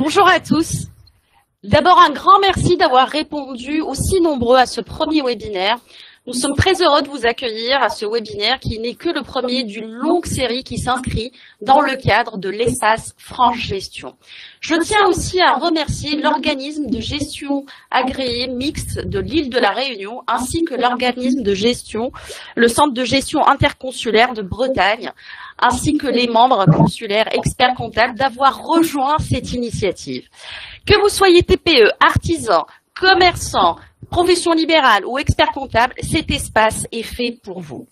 Bonjour à tous. D'abord, un grand merci d'avoir répondu aussi nombreux à ce premier webinaire. Nous sommes très heureux de vous accueillir à ce webinaire qui n'est que le premier d'une longue série qui s'inscrit dans le cadre de l'espace France Gestion. Je tiens aussi à remercier l'organisme de gestion agréé mixte de l'île de la Réunion ainsi que l'organisme de gestion, le centre de gestion interconsulaire de Bretagne, ainsi que les membres consulaires experts comptables d'avoir rejoint cette initiative. Que vous soyez TPE, artisan, commerçant, profession libérale ou expert comptable, cet espace est fait pour vous.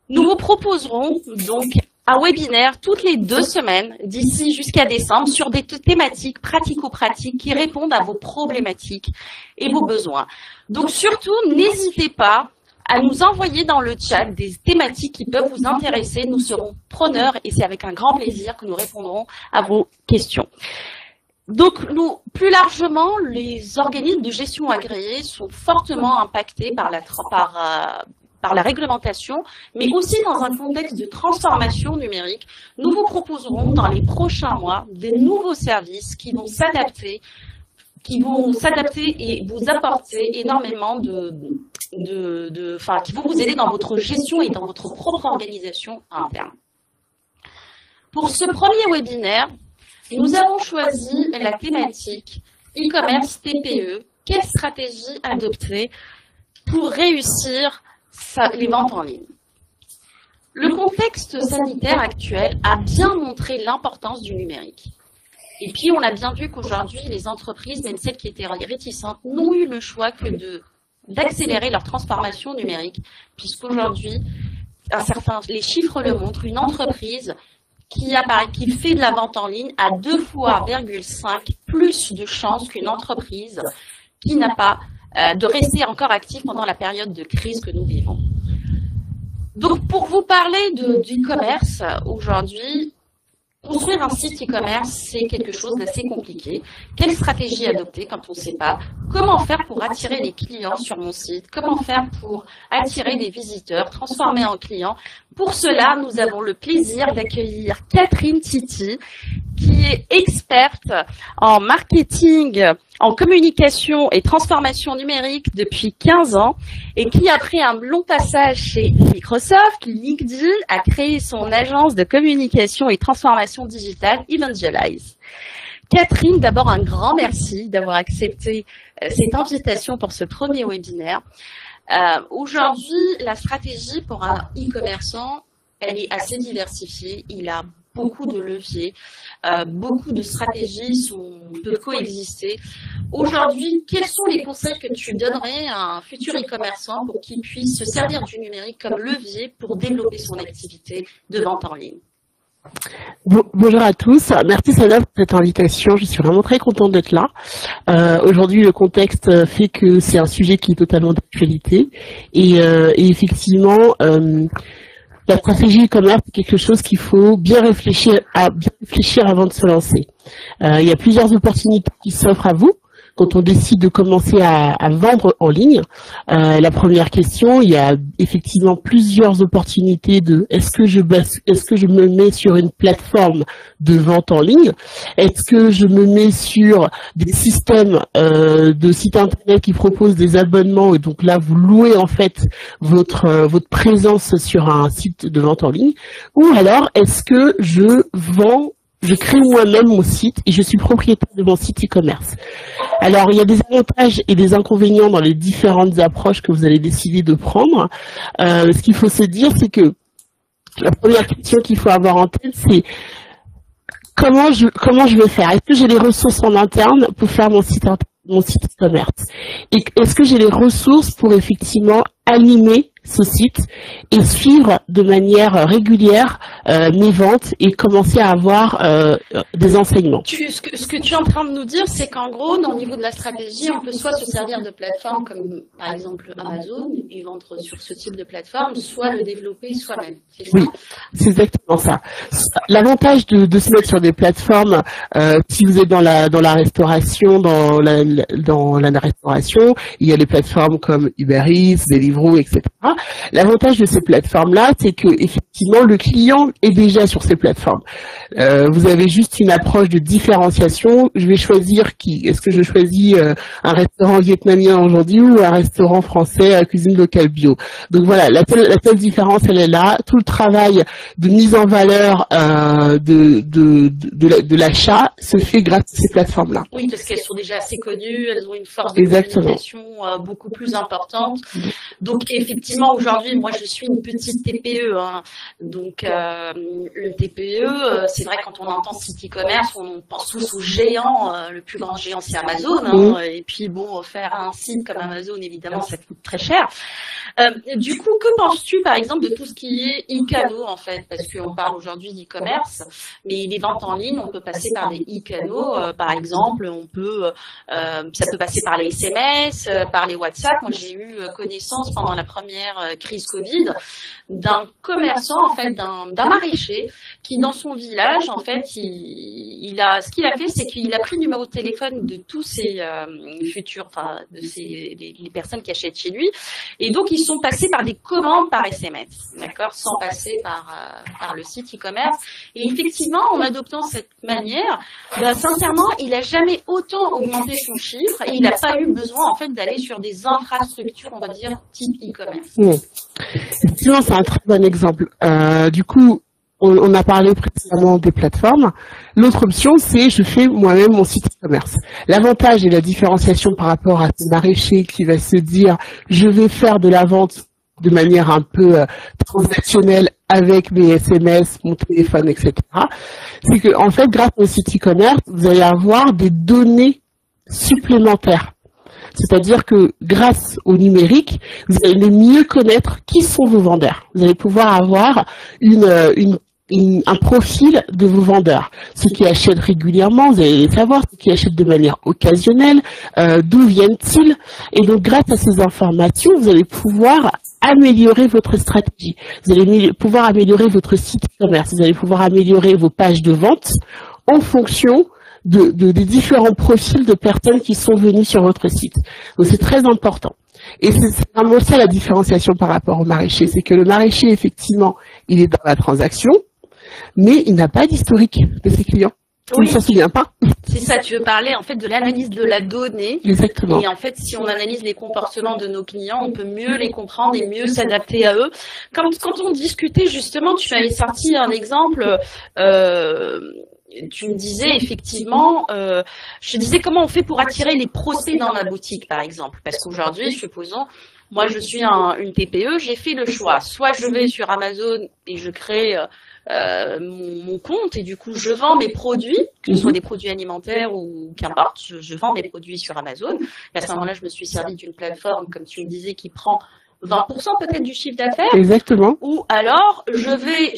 Nous vous proposerons donc un webinaire toutes les 2 semaines d'ici jusqu'à décembre sur des thématiques pratico-pratiques qui répondent à vos problématiques et vos besoins. Donc surtout, n'hésitez pas à nous envoyer dans le chat des thématiques qui peuvent vous intéresser. Nous serons preneurs et c'est avec un grand plaisir que nous répondrons à vos questions. Donc, plus largement, les organismes de gestion agréés sont fortement impactés par la réglementation, mais aussi dans un contexte de transformation numérique. Nous vous proposerons dans les prochains mois des nouveaux services qui vont s'adapter et vous apporter énormément qui vont vous aider dans votre gestion et dans votre propre organisation interne. Pour ce premier webinaire, nous avons choisi la thématique e-commerce TPE. Quelle stratégie adopter pour réussir les ventes en ligne? Le contexte sanitaire actuel a bien montré l'importance du numérique. Et puis, on a bien vu qu'aujourd'hui, les entreprises, même celles qui étaient réticentes, n'ont eu le choix que d'accélérer leur transformation numérique, puisqu'aujourd'hui, les chiffres le montrent, une entreprise qui fait de la vente en ligne a 2,5 fois plus de chances qu'une entreprise qui n'a pas de rester encore active pendant la période de crise que nous vivons. Donc, pour vous parler d'e-commerce, aujourd'hui, construire un site e-commerce, c'est quelque chose d'assez compliqué. Quelle stratégie adopter quand on ne sait pas? Comment faire pour attirer les clients sur mon site? Comment faire pour attirer des visiteurs, transformer en clients? Pour cela, nous avons le plaisir d'accueillir Catherine Titi, qui est experte en marketing, en communication et transformation numérique depuis 15 ans et qui, après un long passage chez Microsoft, LinkedIn, a créé son agence de communication et transformation digitale Evangelize. Catherine, d'abord un grand merci d'avoir accepté cette invitation pour ce premier webinaire. Aujourd'hui, la stratégie pour un e-commerçant, elle est assez diversifiée. Il a beaucoup de leviers, beaucoup de stratégies peuvent coexister. Aujourd'hui, quels sont les conseils que tu donnerais à un futur e-commerçant pour qu'il puisse se servir du numérique comme levier pour développer son activité de vente en ligne? Bonjour à tous, merci Sana pour cette invitation, je suis vraiment très contente d'être là. Aujourd'hui le contexte fait que c'est un sujet qui est totalement d'actualité et effectivement la stratégie e-commerce est quelque chose qu'il faut bien réfléchir avant de se lancer. Il y a plusieurs opportunités qui s'offrent à vous quand on décide de commencer à vendre en ligne. La première question, il y a effectivement plusieurs opportunités de est-ce que je me mets sur une plateforme de vente en ligne? Est-ce que je me mets sur des systèmes de sites internet qui proposent des abonnements et donc là vous louez en fait votre présence sur un site de vente en ligne? Ou alors est-ce que je crée moi-même mon site et je suis propriétaire de mon site e-commerce? Alors, il y a des avantages et des inconvénients dans les différentes approches que vous allez décider de prendre. Ce qu'il faut se dire, c'est que la première question qu'il faut avoir en tête, c'est comment je vais faire? Est-ce que j'ai les ressources en interne pour faire mon site e-commerce? Et est-ce que j'ai les ressources pour effectivement animer ce site et suivre de manière régulière mes ventes et commencer à avoir des enseignements. Ce que tu es en train de nous dire, c'est qu'en gros, au niveau de la stratégie, on peut soit se servir de plateformes comme par exemple Amazon et vendre sur ce type de plateforme, soit le développer soi-même. Oui, c'est exactement ça. L'avantage de se mettre sur des plateformes, si vous êtes dans la restauration, dans la restauration, il y a des plateformes comme Uber Eats, Deliveroo, etc. L'avantage de ces plateformes-là, c'est que effectivement le client est déjà sur ces plateformes. Vous avez juste une approche de différenciation. Je vais choisir est-ce que je choisis un restaurant vietnamien aujourd'hui ou un restaurant français à cuisine locale bio. Donc voilà, la seule différence, elle est là. Tout le travail de mise en valeur de l'achat se fait grâce à ces plateformes-là. Oui, parce qu'elles sont déjà assez connues, elles ont une force de communication beaucoup plus importante. Donc effectivement, aujourd'hui, moi je suis une petite TPE, hein. Donc une TPE, c'est vrai quand on entend site e-commerce, on pense tous au géant, le plus grand géant c'est Amazon, hein. Et puis bon, faire un site comme Amazon, évidemment, ça coûte très cher. Du coup, que penses-tu par exemple de tout ce qui est e-canaux en fait, parce qu'on parle aujourd'hui d'e-commerce, mais les ventes en ligne, on peut passer par des e-canaux, par exemple, ça peut passer par les SMS, par les WhatsApp. Moi, j'ai eu connaissance pendant la première crise Covid d'un commerçant, en fait, d'un maraîcher qui, dans son village, en fait, ce qu'il a fait, c'est qu'il a pris le numéro de téléphone de tous ses les personnes qui achètent chez lui, et donc ils sont passés par des commandes par SMS, d'accord, sans passer par le site e-commerce. Et effectivement, en adoptant cette manière, sincèrement, il n'a jamais autant augmenté son chiffre et il n'a pas eu besoin, en fait, d'aller sur des infrastructures, on va dire, type e-commerce. Effectivement, c'est un très bon exemple. Du coup, on a parlé précédemment des plateformes. L'autre option, c'est je fais moi-même mon site e-commerce. L'avantage et la différenciation par rapport à ce maraîcher qui va se dire je vais faire de la vente de manière un peu transactionnelle avec mes SMS, mon téléphone, etc. C'est que, en fait, grâce au site e-commerce, vous allez avoir des données supplémentaires. C'est-à-dire que grâce au numérique, vous allez mieux connaître qui sont vos vendeurs. Vous allez pouvoir avoir un profil de vos vendeurs. Ceux qui achètent régulièrement, vous allez les savoir, ceux qui achètent de manière occasionnelle, d'où viennent-ils. Et donc, grâce à ces informations, vous allez pouvoir améliorer votre stratégie. Vous allez pouvoir améliorer votre site e-commerce. Vous allez pouvoir améliorer vos pages de vente en fonction des différents profils de personnes qui sont venues sur votre site. Donc c'est très important. Et c'est vraiment ça la différenciation par rapport au maraîcher. C'est que le maraîcher, effectivement, il est dans la transaction, mais il n'a pas d'historique de ses clients. Il ne s'en souvient pas. C'est ça, tu veux parler en fait de l'analyse de la donnée. Exactement. Et en fait, si on analyse les comportements de nos clients, on peut mieux les comprendre et mieux s'adapter à eux. Quand on discutait justement, tu avais sorti un exemple, tu me disais effectivement, je te disais comment on fait pour attirer les prospects dans ma boutique par exemple. Parce qu'aujourd'hui, supposons, moi je suis une TPE, j'ai fait le choix. Soit je vais sur Amazon et je crée mon compte et du coup je vends mes produits, que ce soit des produits alimentaires ou qu'importe, je vends mes produits sur Amazon. Et à ce moment-là, je me suis servi d'une plateforme, comme tu me disais, qui prend 20% peut-être du chiffre d'affaires. Exactement. Ou alors je vais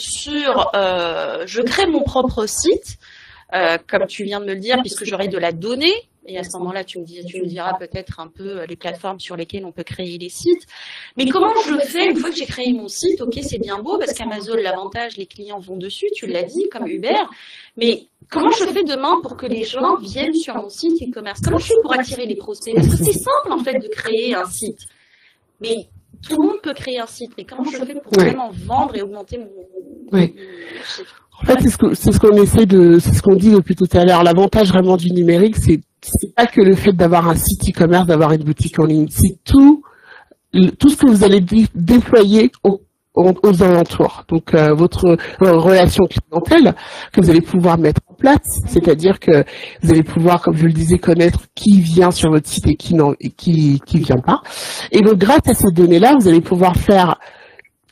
je crée mon propre site, comme tu viens de me le dire, puisque j'aurai de la donnée. Et à ce moment-là, tu me diras peut-être un peu les plateformes sur lesquelles on peut créer les sites. Mais comment je fais une fois que j'ai créé mon site? Ok, c'est bien beau parce qu'Amazon, l'avantage, les clients vont dessus, tu l'as dit, comme Uber. Mais comment je fais demain pour que les gens viennent sur mon site e-commerce? Comment je fais pour attirer les prospects? Parce que c'est simple en fait de créer un site. Mais tout le monde peut créer un site. Mais comment je fais pour vraiment vendre et augmenter mon chiffre? En fait, c'est ce qu'on dit depuis tout à l'heure. L'avantage vraiment du numérique, c'est pas que le fait d'avoir un site e-commerce, d'avoir une boutique en ligne. C'est tout ce que vous allez déployer aux alentours. Donc, votre relation clientèle que vous allez pouvoir mettre en place, c'est-à-dire que vous allez pouvoir, comme je le disais, connaître qui vient sur votre site et qui vient pas. Et donc, grâce à ces données-là, vous allez pouvoir faire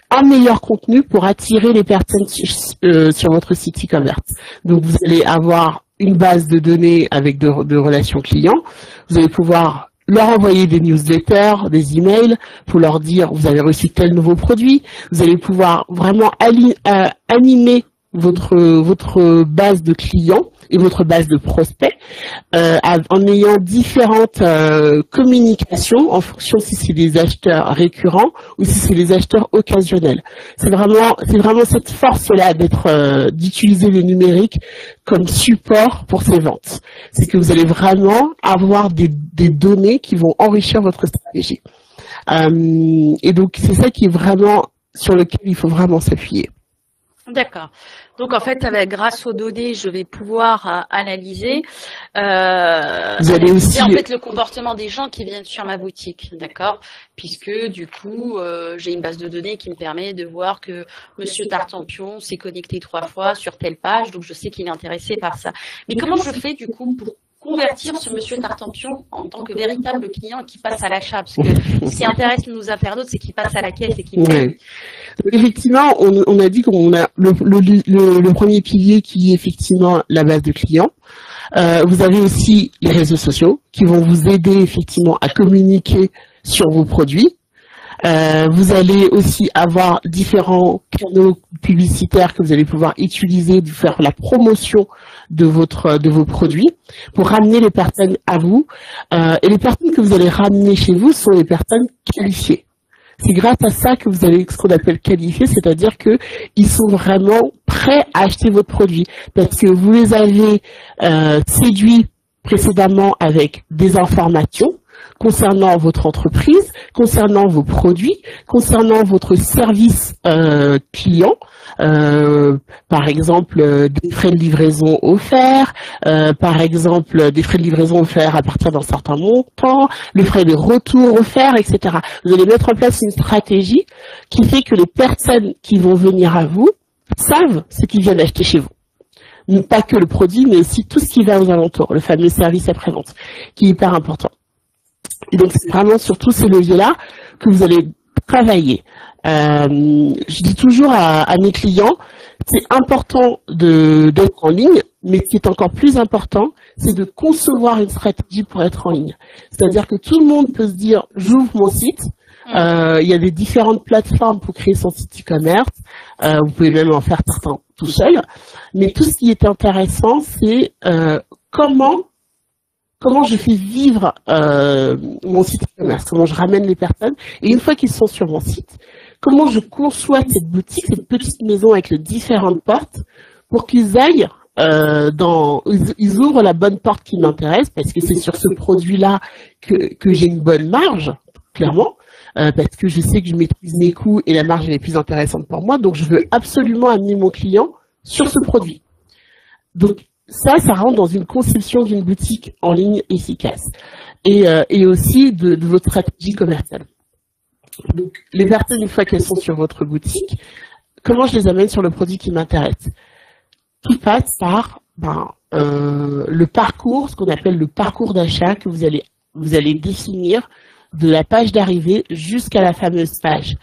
un meilleur contenu pour attirer les personnes sur votre site e-commerce. Donc, vous allez avoir une base de données avec de relations clients. Vous allez pouvoir leur envoyer des newsletters, des emails pour leur dire vous avez reçu tel nouveau produit. Vous allez pouvoir vraiment animer votre base de clients et votre base de prospects en ayant différentes communications en fonction si c'est des acheteurs récurrents ou si c'est des acheteurs occasionnels. C'est vraiment cette force-là d'utiliser le numérique comme support pour ces ventes. C'est que vous allez vraiment avoir des données qui vont enrichir votre stratégie. Et donc c'est ça qui est vraiment sur lequel il faut vraiment s'appuyer. D'accord. Donc en fait, grâce aux données, je vais pouvoir analyser, Vous allez aussi en fait le comportement des gens qui viennent sur ma boutique, d'accord? Puisque du coup, j'ai une base de données qui me permet de voir que Monsieur Tartampion s'est connecté 3 fois sur telle page, donc je sais qu'il est intéressé par ça. Mais comment je fais du coup pour convertir ce Monsieur Tartampion en tant que véritable client qui passe à l'achat? Parce que ce qui intéresse nos internautes, c'est qu'il passe à la caisse et qu'il paye. Effectivement, on a dit qu'on a le premier pilier qui est effectivement la base de clients. Vous avez aussi les réseaux sociaux qui vont vous aider effectivement à communiquer sur vos produits. Vous allez aussi avoir différents canaux publicitaires que vous allez pouvoir utiliser pour faire la promotion de vos produits pour ramener les personnes à vous. Et les personnes que vous allez ramener chez vous sont les personnes qualifiées. C'est grâce à ça que vous avez ce qu'on appelle qualifié, c'est-à-dire que ils sont vraiment prêts à acheter votre produit parce que vous les avez séduits précédemment avec des informations concernant votre entreprise, concernant vos produits, concernant votre service client, par exemple des frais de livraison offerts, par exemple des frais de livraison offerts à partir d'un certain montant, les frais de retour offerts, etc. Vous allez mettre en place une stratégie qui fait que les personnes qui vont venir à vous savent ce qu'ils viennent acheter chez vous. Pas que le produit, mais aussi tout ce qui va aux alentours, le fameux service après-vente, qui est hyper important. Et donc, c'est vraiment sur tous ces leviers-là que vous allez travailler. Je dis toujours à mes clients, c'est important d'être en ligne, mais ce qui est encore plus important, c'est de concevoir une stratégie pour être en ligne. C'est-à-dire que tout le monde peut se dire, j'ouvre mon site. Il y a des différentes plateformes pour créer son site e-commerce. Vous pouvez même en faire certains tout seul. Mais tout ce qui est intéressant, c'est comment je fais vivre mon site e-commerce, comment je ramène les personnes. Et une fois qu'ils sont sur mon site, comment je conçois cette boutique, cette petite maison avec les différentes portes pour qu'ils aillent ils ouvrent la bonne porte qui m'intéresse parce que c'est sur ce produit-là que j'ai une bonne marge, clairement. Parce que je sais que je maîtrise mes coûts et la marge est la plus intéressante pour moi. Donc, je veux absolument amener mon client sur ce produit. Donc, ça rentre dans une conception d'une boutique en ligne efficace. Et aussi de votre stratégie commerciale. Donc, les personnes, une fois qu'elles sont sur votre boutique, comment je les amène sur le produit qui m'intéresse? Tout passe par le parcours, ce qu'on appelle le parcours d'achat que vous allez définir de la page d'arrivée jusqu'à la fameuse page.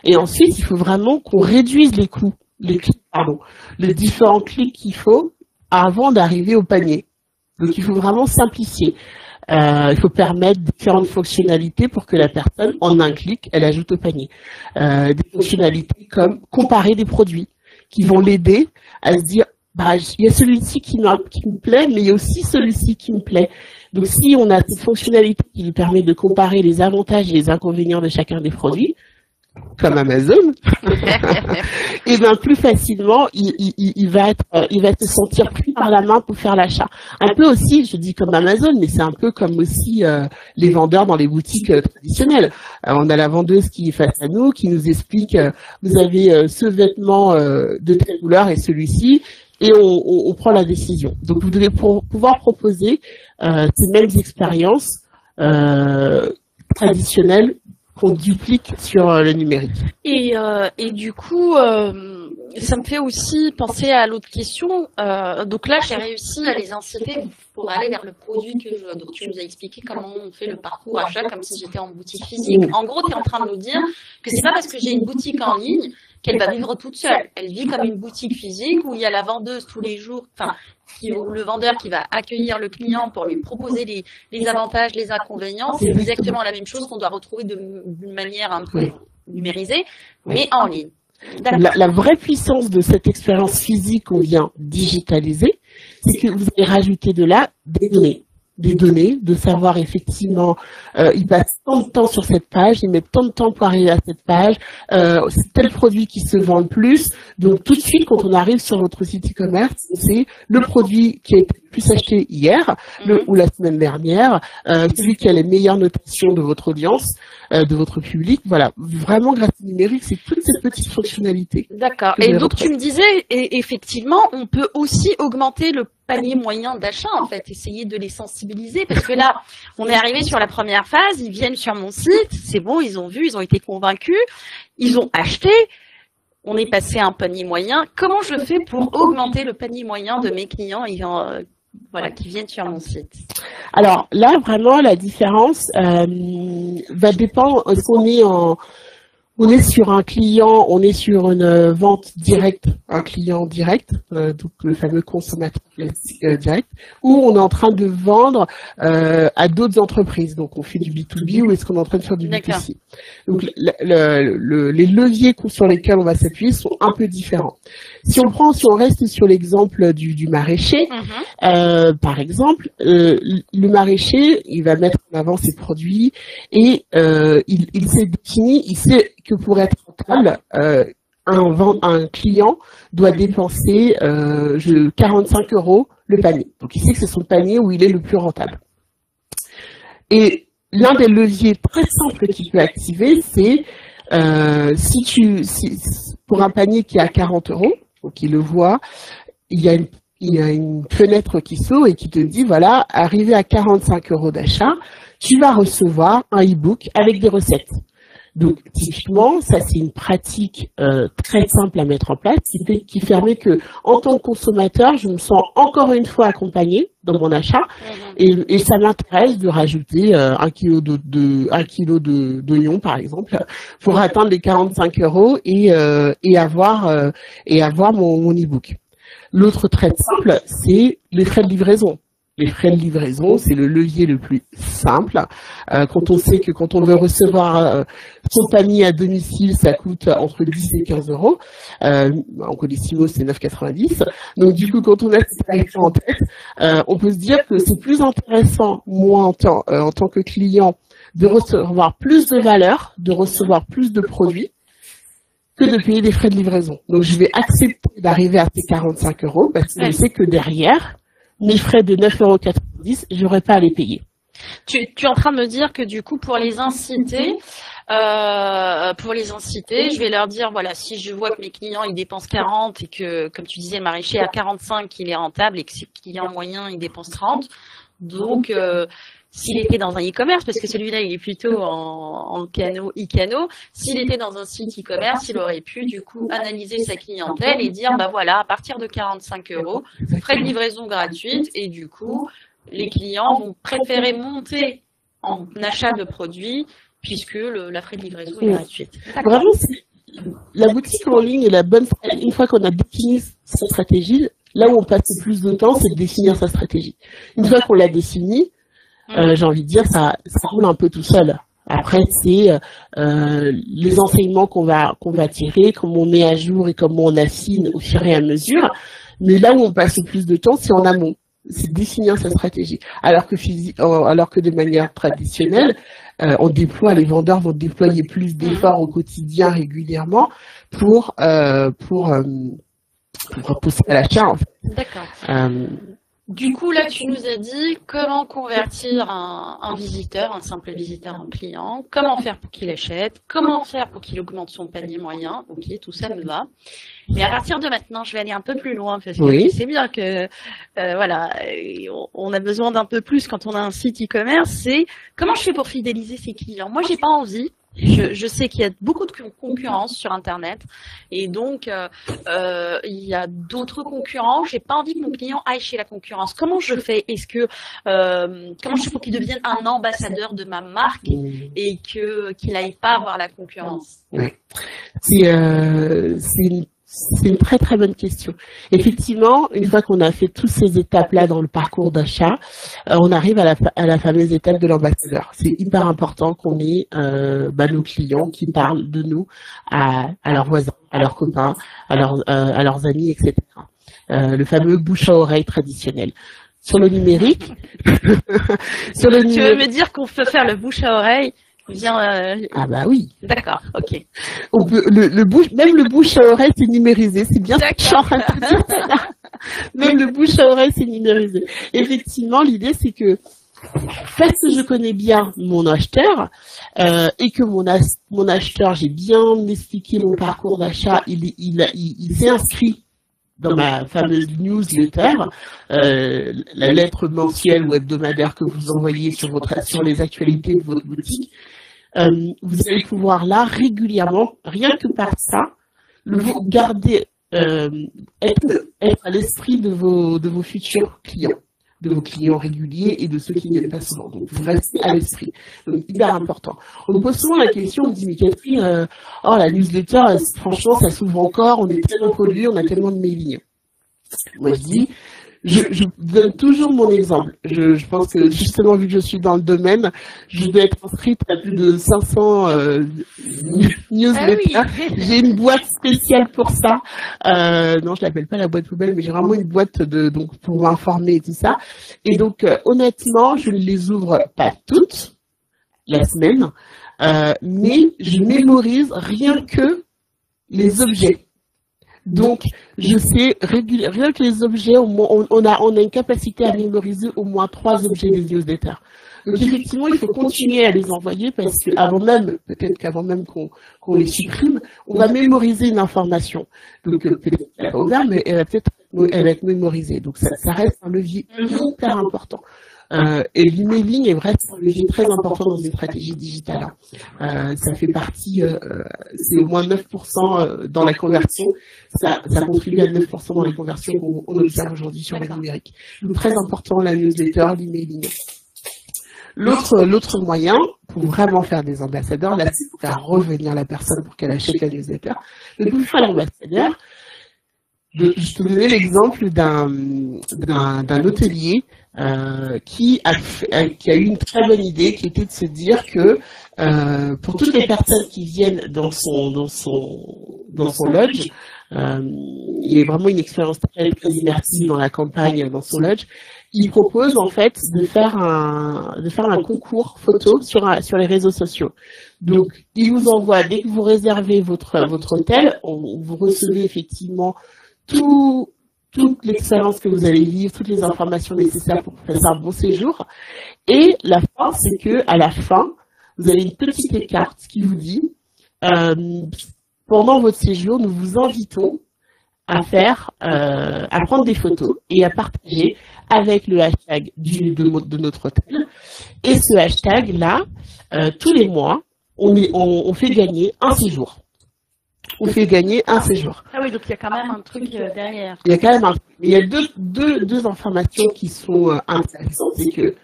Et ensuite, il faut vraiment qu'on réduise les coûts, les différents clics qu'il faut avant d'arriver au panier. Donc, il faut vraiment simplifier. Il faut permettre différentes fonctionnalités pour que la personne, en un clic, elle ajoute au panier. Des fonctionnalités comme comparer des produits qui vont l'aider à se dire, il y a celui-ci qui me plaît, mais il y a aussi celui-ci qui me plaît. Donc, si on a cette fonctionnalité qui lui permet de comparer les avantages et les inconvénients de chacun des produits, comme Amazon, et plus facilement, il va se sentir pris par la main pour faire l'achat. Un peu aussi, je dis comme Amazon, mais c'est un peu comme aussi les vendeurs dans les boutiques traditionnelles. On a la vendeuse qui est face à nous, qui nous explique, vous avez ce vêtement de telle couleur et celui-ci, et on prend la décision. Donc, vous devez pouvoir proposer ces mêmes expériences traditionnelles qu'on duplique sur le numérique. Et du coup, ça me fait aussi penser à l'autre question. Donc là, j'ai réussi à les inciter pour aller vers le produit donc tu nous as expliqué comment on fait le parcours achat comme si j'étais en boutique physique. En gros, tu es en train de nous dire que c'est pas parce que j'ai une boutique en ligne qu'elle va vivre toute seule. Elle vit comme une boutique physique où il y a la vendeuse tous les jours, le vendeur qui va accueillir le client pour lui proposer les avantages, les inconvénients. C'est exactement la même chose qu'on doit retrouver d'une manière un peu numérisée, mais en ligne. La vraie puissance de cette expérience physique qu'on vient digitaliser, c'est que vous allez rajouter de là des données, de savoir effectivement, il passe tant de temps sur cette page, il met tant de temps pour arriver à cette page, c'est tel produit qui se vend le plus. Donc tout de suite, quand on arrive sur votre site e-commerce, c'est le produit qui a été le plus acheté hier ou la semaine dernière, celui qui a les meilleures notations de votre audience, de votre public. Voilà, vraiment grâce au numérique, c'est toutes ces petites fonctionnalités. D'accord. Et donc tu me disais, effectivement, on peut aussi augmenter le panier moyen d'achat, en fait, essayer de les sensibiliser, parce que là, on est arrivé sur la première phase, ils viennent sur mon site, c'est bon, ils ont vu, ils ont été convaincus, ils ont acheté, on est passé à un panier moyen. Comment je fais pour augmenter le panier moyen de mes clients voilà, qui viennent sur mon site? Alors là, vraiment, la différence va dépendre. Est-ce qu'on est on est sur un client, on est sur une vente directe, un client direct, donc le fameux consommateur direct, ou on est en train de vendre à d'autres entreprises, donc on fait du B2B ou est-ce qu'on est en train de faire du B2C. Donc les leviers sur lesquels on va s'appuyer sont un peu différents. Si on reste sur l'exemple du maraîcher, par exemple, le maraîcher, il va mettre en avant ses produits et il s'est défini, il sait que pour être rentable, un client doit dépenser 45 € le panier. Donc il sait que c'est son panier où il est le plus rentable. Et l'un des leviers très simples qu'il peut activer, c'est pour un panier qui est à 40 €, donc il le voit, il y a une fenêtre qui s'ouvre et qui te dit, voilà, arrivé à 45 € d'achat, tu vas recevoir un e-book avec des recettes. Donc, typiquement, ça, c'est une pratique très simple à mettre en place, qui permet que, en tant que consommateur, je me sens encore une fois accompagnée dans mon achat, et ça m'intéresse de rajouter 1 kilo d'oignons, par exemple, pour atteindre les 45 € et avoir mon e-book. L'autre trait simple, c'est les frais de livraison. Les frais de livraison, c'est le levier le plus simple. Quand on sait que quand on veut recevoir son panier à domicile, ça coûte entre 10 et 15 €. En Colissimo, c'est 9,90 €. Donc du coup, quand on a cette tarif en tête, on peut se dire que c'est plus intéressant, moi en tant que client, de recevoir plus de valeur, de recevoir plus de produits, que de payer des frais de livraison. Donc je vais accepter d'arriver à ces 45 € parce que je sais que derrière, mes frais de 9,90 €, j'aurais pas à les payer. Tu es en train de me dire que du coup, pour les inciter, je vais leur dire, voilà, si je vois que mes clients, ils dépensent 40 et que, comme tu disais, le maraîcher à 45, il est rentable et que ses clients moyens, ils dépensent 30. Donc, s'il était dans un e-commerce, parce que celui-là, il est plutôt en e-cano, s'il était dans un site e-commerce, il aurait pu, du coup, analyser sa clientèle et dire, bah voilà, à partir de 45 €, frais de livraison gratuite, et du coup, les clients vont préférer monter en achat de produits, puisque la frais de livraison est gratuite. Vraiment, la boutique en ligne est la bonne, une fois qu'on a défini sa stratégie, là où on passe le plus de temps, c'est de définir sa stratégie. Une fois qu'on l'a définie, j'ai envie de dire, ça roule un peu tout seul. Après, c'est les enseignements qu'on va tirer, comment on met à jour et comment on affine au fur et à mesure. Mais là où on passe le plus de temps, c'est en amont. C'est définir sa stratégie. Alors que de manière traditionnelle, les vendeurs vont déployer plus d'efforts au quotidien régulièrement pour pousser à l'achat, en fait. D'accord. Du coup, là, tu nous as dit comment convertir un visiteur, un simple visiteur en client, comment faire pour qu'il achète, comment faire pour qu'il augmente son panier moyen. Ok, tout ça me va. Mais à partir de maintenant, je vais aller un peu plus loin parce que c'est bien que, voilà, on a besoin d'un peu plus quand on a un site e-commerce. C'est comment je fais pour fidéliser ses clients. Moi, j'ai pas envie. Je sais qu'il y a beaucoup de concurrence sur Internet et donc il y a d'autres concurrents. J'ai pas envie que mon client aille chez la concurrence. Comment je fais? Comment je fais pour qu'il devienne un ambassadeur de ma marque et qu'il n'aille pas voir la concurrence? C'est une très très bonne question. Effectivement, une fois qu'on a fait toutes ces étapes-là dans le parcours d'achat, on arrive à la fameuse étape de l'ambassadeur. C'est hyper important qu'on ait nos clients qui parlent de nous à leurs voisins, à leurs copains, à leurs amis, etc. Le fameux bouche à oreille traditionnel. Sur le numérique, tu veux me dire qu'on peut faire le bouche à oreille? Ah bah oui. D'accord, ok. On peut, même le bouche à oreille, c'est numérisé, c'est bien. D'accord. Même le bouche à oreille, c'est numérisé. Effectivement, l'idée, c'est que parce que je connais bien mon acheteur et que mon acheteur, j'ai bien expliqué mon parcours d'achat, il s'est inscrit dans ma fameuse newsletter, la lettre mensuelle ou hebdomadaire que vous envoyez sur les actualités de votre boutique. Vous allez pouvoir là régulièrement, rien que par ça, vous garder être à l'esprit de vos futurs clients, de vos clients réguliers et de ceux qui viennent pas souvent. Donc, vous restez à l'esprit. Donc, hyper important. On me pose souvent la question, on me dit, mais Catherine, la newsletter, franchement, ça s'ouvre encore, on est tellement pollué, on a tellement de mailing. Moi, je dis, je donne toujours mon exemple. Je pense que, justement, vu que je suis dans le domaine, je dois être inscrite à plus de 500 newsletters. Ah oui. J'ai une boîte spéciale pour ça. Non, je l'appelle pas la boîte poubelle, mais j'ai vraiment une boîte donc, pour m'informer et tout ça. Et donc, honnêtement, je ne les ouvre pas toutes la semaine, mais je mémorise rien que les objets. Donc, je sais rien que les objets, on a une capacité à mémoriser au moins 3 objets des newsletters. Donc, effectivement, il faut continuer à les envoyer parce que peut-être qu'avant même qu'on les supprime, on va mémoriser une information. Donc, peut-être qu'elle va ouvert, mais elle va être mémorisée. Donc, ça reste un levier hyper important. Et l'emailing est vraiment un levier très important dans une stratégie digitale. Ça fait partie, c'est au moins 9% dans la conversion. Ça contribue à 9% dans les conversions qu'on observe aujourd'hui sur le numérique. Donc très important, la newsletter, l'emailing. L'autre moyen pour vraiment faire des ambassadeurs, là, c'est pour faire revenir la personne pour qu'elle achète la newsletter. Donc pour faire l'ambassadeur, je te donnais l'exemple d'un hôtelier qui a eu une très bonne idée, qui était de se dire que pour toutes les personnes qui viennent dans son lodge, il y a vraiment une expérience très immersive dans la campagne, dans son lodge. Il propose en fait de faire un concours photo sur les réseaux sociaux. Donc, il vous envoie, dès que vous réservez votre hôtel, vous recevez effectivement toute l'expérience que vous allez vivre, toutes les informations nécessaires pour faire un bon séjour. Et la force, c'est que à la fin, vous avez une petite carte qui vous dit pendant votre séjour, nous vous invitons à prendre des photos et à partager avec le hashtag de notre hôtel. Et ce hashtag-là, tous les mois, on fait gagner un séjour. On fait gagner un séjour. Ah oui, donc il y a quand même un truc derrière. Il y a quand même il y a deux informations qui sont intéressantes. C'est que,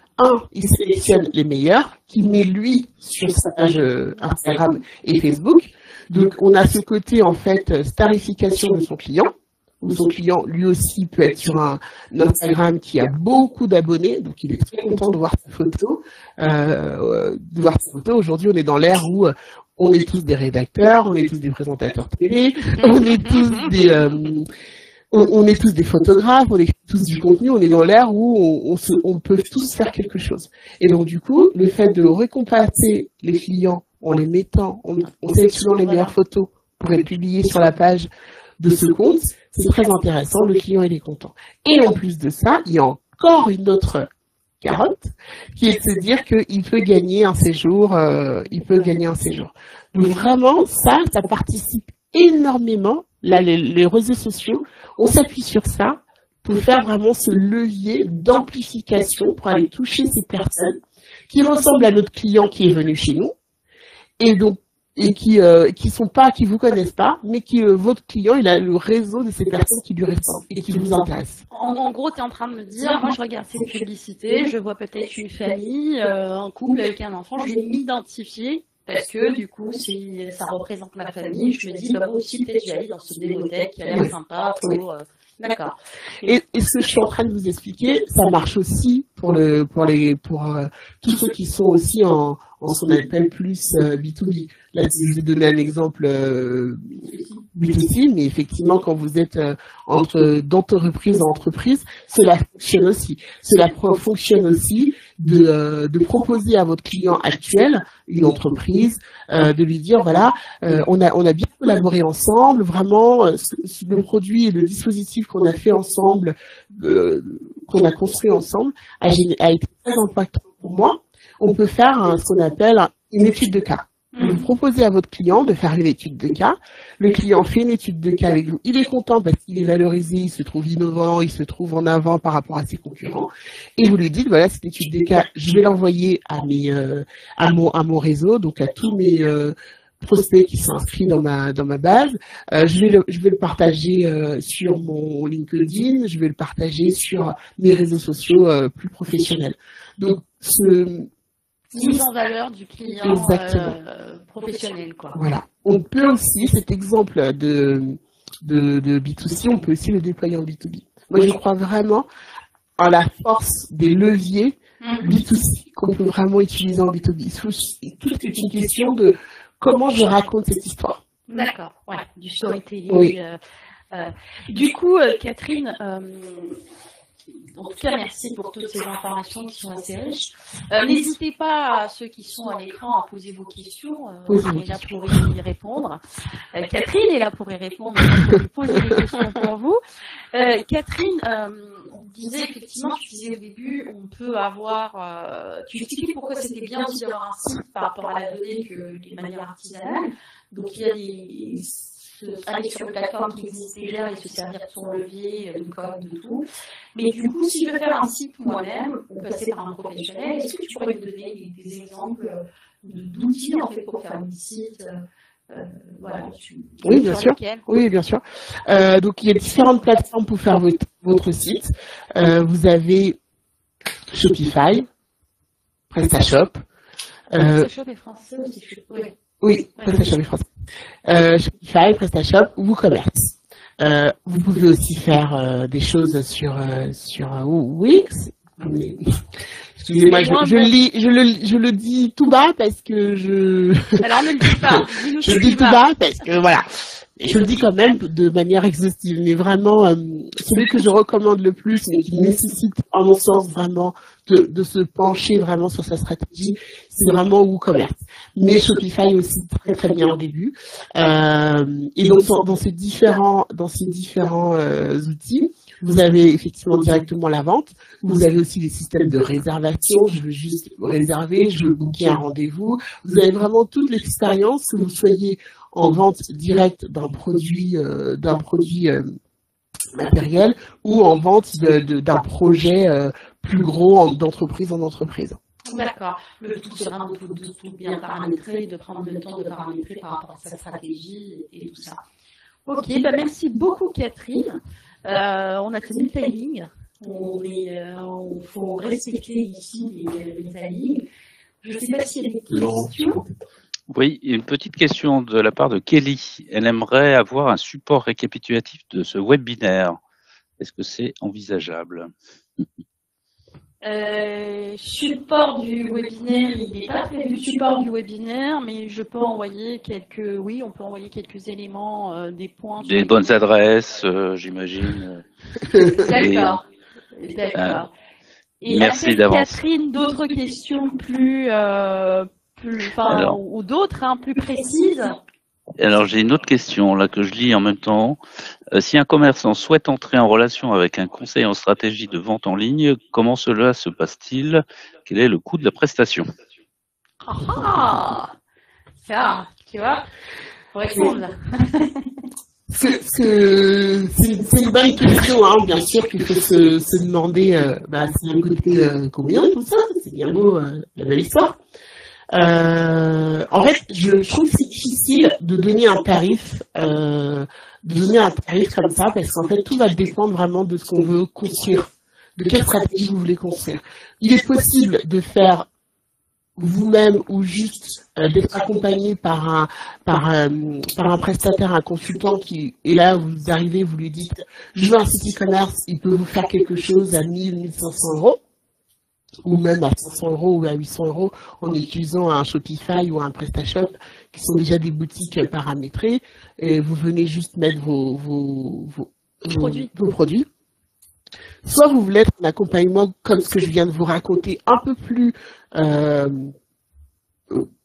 il sélectionne les meilleurs, qu'il met lui sur sa page Instagram et Facebook. Donc, on a ce côté, en fait, starification de son client, où son client, lui aussi, peut être sur un Instagram qui a beaucoup d'abonnés, donc il est très content de voir sa photo. Aujourd'hui, on est dans l'ère où on est tous des rédacteurs, on est tous des présentateurs télé, on est tous des photographes, on est tous du contenu, on est dans l'ère où on peut tous faire quelque chose. Et donc, du coup, le fait de récompenser les clients en les mettant, en sélectionnant les meilleures photos pour être publiées sur la page de ce compte, c'est très intéressant, le client il est content. Et en plus de ça, il y a encore une autre carotte, qui est de se dire qu'il peut gagner un séjour, Donc vraiment, ça participe énormément, là, les réseaux sociaux, on s'appuie sur ça pour faire vraiment ce levier d'amplification pour aller toucher ces personnes qui ressemblent à notre client qui est venu chez nous, et qui vous connaissent pas, mais votre client, il a le réseau de ces personnes qui lui ressemblent et qui vous intéressent. En gros, tu es en train de me dire, moi je regarde ces publicités, je vois peut-être une famille, un couple avec un enfant, je vais m'identifier parce que du coup, si ça représente ma famille, je me dis, moi aussi peut-être je vais aller dans ce démothèque qui a l'air sympa pour... D'accord. Et ce que je suis en train de vous expliquer, ça marche aussi pour tous ceux qui sont aussi en ce qu'on appelle plus B2B. Là, si je vais donner un exemple B2C, mais effectivement, quand vous êtes d'entreprise à entreprise, cela fonctionne aussi. Cela fonctionne aussi de proposer à votre client actuel, une entreprise, de lui dire voilà, on a bien collaboré ensemble, vraiment le produit et le dispositif qu'on a fait ensemble, qu'on a construit ensemble, a été très impactant pour moi. On peut faire ce qu'on appelle une étude de cas. Vous proposez à votre client de faire une étude de cas. Le client fait une étude de cas avec vous. Il est content parce qu'il est valorisé, il se trouve innovant, il se trouve en avant par rapport à ses concurrents. Et vous lui dites, voilà, cette étude de cas, je vais l'envoyer à mon réseau, donc à tous mes prospects qui sont inscrits dans ma base. Je vais le partager sur mon LinkedIn, je vais le partager sur mes réseaux sociaux plus professionnels. Donc, mise en valeur du client professionnel, quoi. Voilà. On peut aussi, cet exemple de B2C, on peut aussi le déployer en B2B. Moi, je crois vraiment à la force des leviers B2C qu'on peut vraiment utiliser en B2B. Tout est une question de comment je raconte cette histoire. D'accord, ouais, du storytelling. Oui. Du coup, Catherine, en tout cas, merci pour toutes ces informations qui sont assez riches. N'hésitez pas, ceux qui sont à l'écran, à poser vos questions. On est là pour y répondre. Catherine est là pour y répondre. Pour poser des questions pour vous. Catherine, on disait effectivement, tu disais au début, on peut avoir... tu expliquais pourquoi c'était bien aussi d'avoir un site par rapport à la donnée de manière artisanale. Donc, il y a aller sur une plateforme qui existe déjà et se servir de son levier, de code, de tout. Mais du coup, si je veux faire un site moi-même, ou passer par un professionnel, est-ce que tu pourrais me donner des exemples d'outils en fait pour faire un site voilà, oui, bien sûr. Oui, bien sûr. Donc, il y a différentes plateformes pour faire votre site. Vous avez Shopify, PrestaShop. PrestaShop est français aussi, oui. Oui, PrestaShop est français. Shopify, PrestaShop, WooCommerce. Vous pouvez aussi faire des choses sur Wix. Excusez-moi, je le dis tout bas parce que Alors ne le dis pas. Je le dis tout bas parce que voilà. Je le dis quand même de manière exhaustive, mais vraiment, celui que je recommande le plus, mais qui nécessite, en mon sens, vraiment de se pencher vraiment sur sa stratégie, c'est vraiment WooCommerce. Mais Shopify aussi très très bien au début. Et donc dans ces différents outils, vous avez effectivement directement la vente. Vous avez aussi des systèmes de réservation. Je veux juste réserver, je veux booker un rendez-vous. Vous avez vraiment toute l'expérience, que vous soyez en vente directe d'un produit matériel ou en vente d'un projet plus gros d'entreprise en entreprise. D'accord. Le tout, c'est vraiment de tout bien paramétrer, de prendre le temps de paramétrer par rapport à sa stratégie et tout ça. Ok, bah merci beaucoup Catherine. On a tenu le timing. Il faut respecter ici les timings. Je ne sais pas s'il y a des questions. Oui, une petite question de la part de Kelly. Elle aimerait avoir un support récapitulatif de ce webinaire. Est-ce que c'est envisageable? Support du webinaire, il n'est pas prévu support du webinaire, mais je peux envoyer on peut envoyer quelques éléments, des points. Des bonnes adresses, j'imagine. D'accord. D'accord. Et merci d'avance. Catherine, d'autres questions ou d'autres, plus précises? Alors j'ai une autre question là que je lis en même temps. Si un commerçant souhaite entrer en relation avec un conseiller en stratégie de vente en ligne, comment cela se passe-t-il? Quel est le coût de la prestation? Ça, tu vois, faut répondre. C'est une bonne question, hein, bien sûr qu'il faut se demander, c'est un côté combien tout ça, c'est bien beau la belle histoire. En fait, je trouve que c'est difficile de donner un tarif comme ça, parce qu'en fait, tout va dépendre vraiment de ce qu'on veut construire, de quelle stratégie vous voulez construire. Il est possible de faire vous-même ou juste d'être accompagné par un prestataire, un consultant et là vous arrivez, vous lui dites je veux un site e-commerce, il peut vous faire quelque chose à 1 500 euros ou même à 500 euros ou à 800 euros en utilisant un Shopify ou un PrestaShop qui sont déjà des boutiques paramétrées et vous venez juste mettre vos produits. Soit vous voulez être un accompagnement comme ce que je viens de vous raconter, un peu plus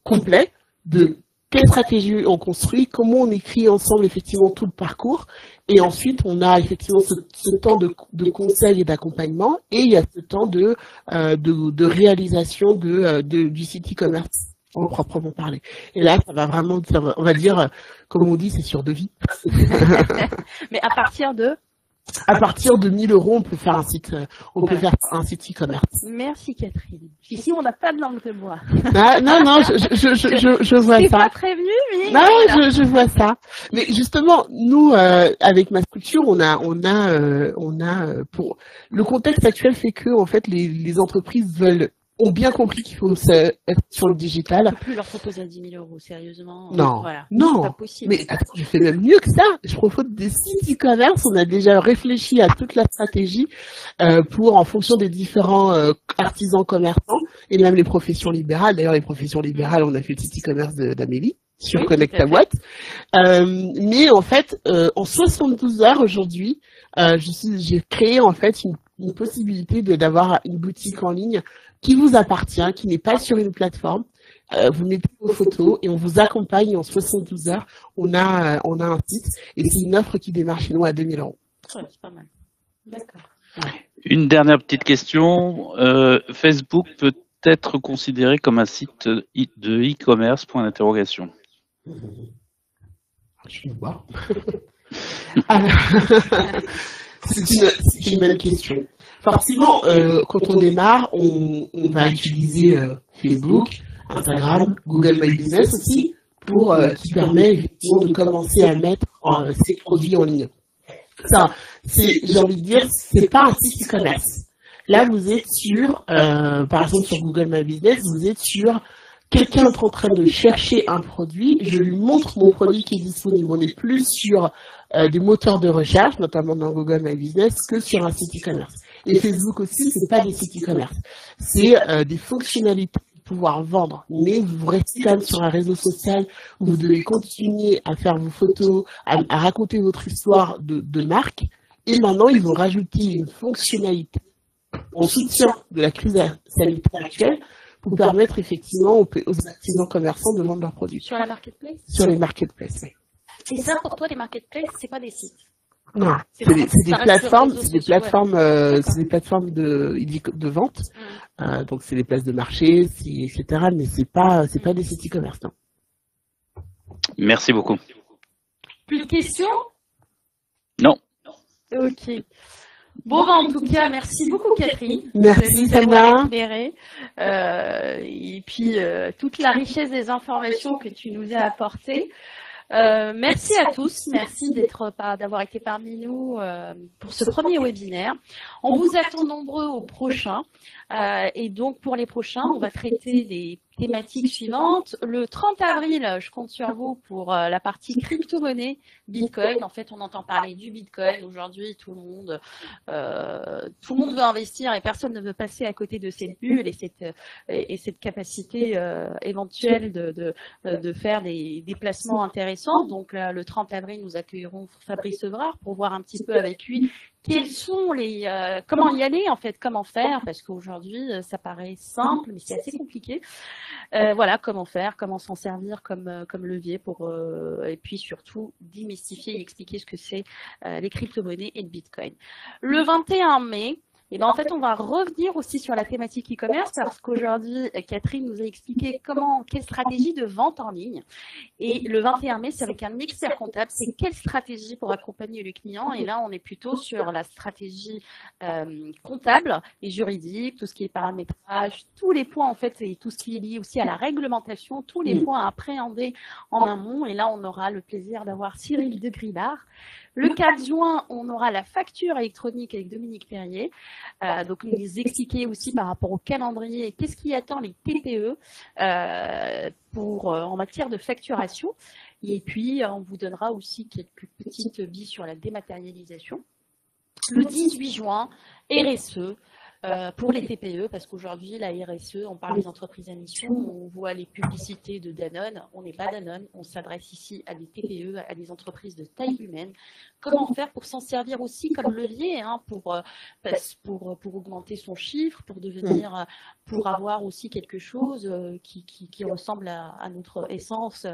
complet de quelle stratégie on construit, comment on écrit ensemble effectivement tout le parcours, et ensuite on a effectivement ce temps de conseil et d'accompagnement, et il y a ce temps de réalisation du site e-commerce en proprement parler. Et là, ça va vraiment, on va dire, comme on dit, c'est sur devis. Mais à partir de 1 000 €, on peut faire un site, peut faire un site e-commerce. Merci Catherine. Ici, on n'a pas de langue de bois. Ah, non, je vois ça. Pas prévenu, mais non, voilà. je vois ça. Mais justement, nous, avec ma structure, on a pour le contexte actuel fait que en fait les entreprises ont bien compris qu'il faut être sur le digital. On peut plus leur proposer à 10 000 €, sérieusement. Non, voilà. non. C'est pas possible. Mais attends, je fais même mieux que ça. Je propose des sites e-commerce. On a déjà réfléchi à toute la stratégie pour, en fonction des différents artisans commerçants et même les professions libérales. D'ailleurs, les professions libérales, on a fait le site e-commerce d'Amélie sur Connect ta boîte. Mais en fait, en 72 heures aujourd'hui, j'ai créé en fait une possibilité d'avoir une boutique en ligne qui vous appartient, qui n'est pas sur une plateforme. Vous mettez vos photos et on vous accompagne en 72 heures. On a un site et c'est une offre qui démarre chez nous à 2 000 €. Ouais, c'est pas mal. D'accord. Ouais. Une dernière petite question. Facebook peut être considéré comme un site de e-commerce, point d'interrogation. Je vais voir. C'est une bonne question. Forcément, quand on démarre, on va utiliser Facebook, Instagram, Google My Business aussi, qui permet effectivement de commencer à mettre ses produits en ligne. Ça, j'ai envie de dire, c'est pas un site e-commerce. Là, vous êtes sur, par exemple sur Google My Business, vous êtes sur quelqu'un est en train de chercher un produit, je lui montre mon produit qui est disponible. On est plus sur des moteurs de recherche, notamment dans Google My Business, que sur un site e-commerce. Et Facebook aussi, c'est pas des sites e-commerce. C'est des fonctionnalités pour pouvoir vendre. Mais vous restez quand même sur un réseau social où vous devez continuer à faire vos photos, à raconter votre histoire de marque. Et maintenant, ils vont rajouter une fonctionnalité en soutien de la crise sanitaire actuelle pour permettre effectivement aux artisans commerçants de vendre leurs produits. Sur la marketplace? Sur les marketplaces, oui. Et ça, pour toi, les marketplaces, c'est pas des sites? Non, c'est des plateformes, de vente. Donc c'est des places de marché, etc. Mais c'est pas des sites e-commerce, non. Merci beaucoup. Plus de questions? Non. Ok. Bon, en tout cas, merci beaucoup Catherine. Merci Sana. Et puis toute la richesse des informations que tu nous as apportées. Merci à tous, merci d'avoir été parmi nous pour ce premier webinaire. On vous attend nombreux au prochain. Et donc pour les prochains, on va traiter des thématiques suivantes. Le 30 avril, je compte sur vous pour la partie crypto-monnaie, Bitcoin. En fait, on entend parler du Bitcoin. Aujourd'hui, tout le monde veut investir et personne ne veut passer à côté de cette bulle et cette capacité éventuelle de faire des placements intéressants. Donc là, le 30 avril, nous accueillerons Fabrice Evrard pour voir un petit peu avec lui quels sont comment y aller en fait, comment faire, parce qu'aujourd'hui ça paraît simple mais c'est assez compliqué. Voilà, comment faire, comment s'en servir comme levier et puis surtout démystifier et expliquer ce que c'est les crypto-monnaies et le Bitcoin. Le 21 mai, et ben en fait, on va revenir aussi sur la thématique e-commerce parce qu'aujourd'hui, Catherine nous a expliqué quelle stratégie de vente en ligne. Et le 21 mai, c'est avec un expert comptable, c'est quelle stratégie pour accompagner le client. Et là, on est plutôt sur la stratégie comptable et juridique, tout ce qui est paramétrage, tous les points en fait, et tout ce qui est lié aussi à la réglementation, tous les points à appréhender en amont. Et là, on aura le plaisir d'avoir Cyril de Gribard. Le 4 juin, on aura la facture électronique avec Dominique Perrier. Donc, nous expliquer aussi par rapport au calendrier qu'est-ce qui attend les TPE en matière de facturation. Et puis, on vous donnera aussi quelques petites billes sur la dématérialisation. Le 18 juin, RSE. pour les TPE, parce qu'aujourd'hui, la RSE, on parle des entreprises à mission, on voit les publicités de Danone, on n'est pas Danone, on s'adresse ici à des TPE, à des entreprises de taille humaine. Comment faire pour s'en servir aussi comme levier pour augmenter son chiffre, pour avoir aussi quelque chose qui ressemble à notre essence.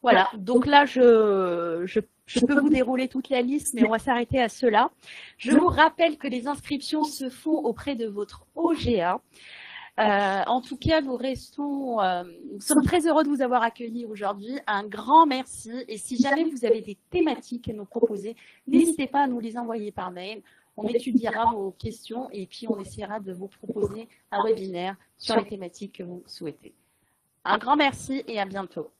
Voilà, donc là, je peux vous dérouler toute la liste, mais on va s'arrêter à cela. Je vous rappelle que les inscriptions se font auprès de votre OGA. En tout cas, nous sommes très heureux de vous avoir accueillis aujourd'hui. Un grand merci. Et si jamais vous avez des thématiques à nous proposer, n'hésitez pas à nous les envoyer par mail. On étudiera vos questions et puis on essaiera de vous proposer un webinaire sur les thématiques que vous souhaitez. Un grand merci et à bientôt.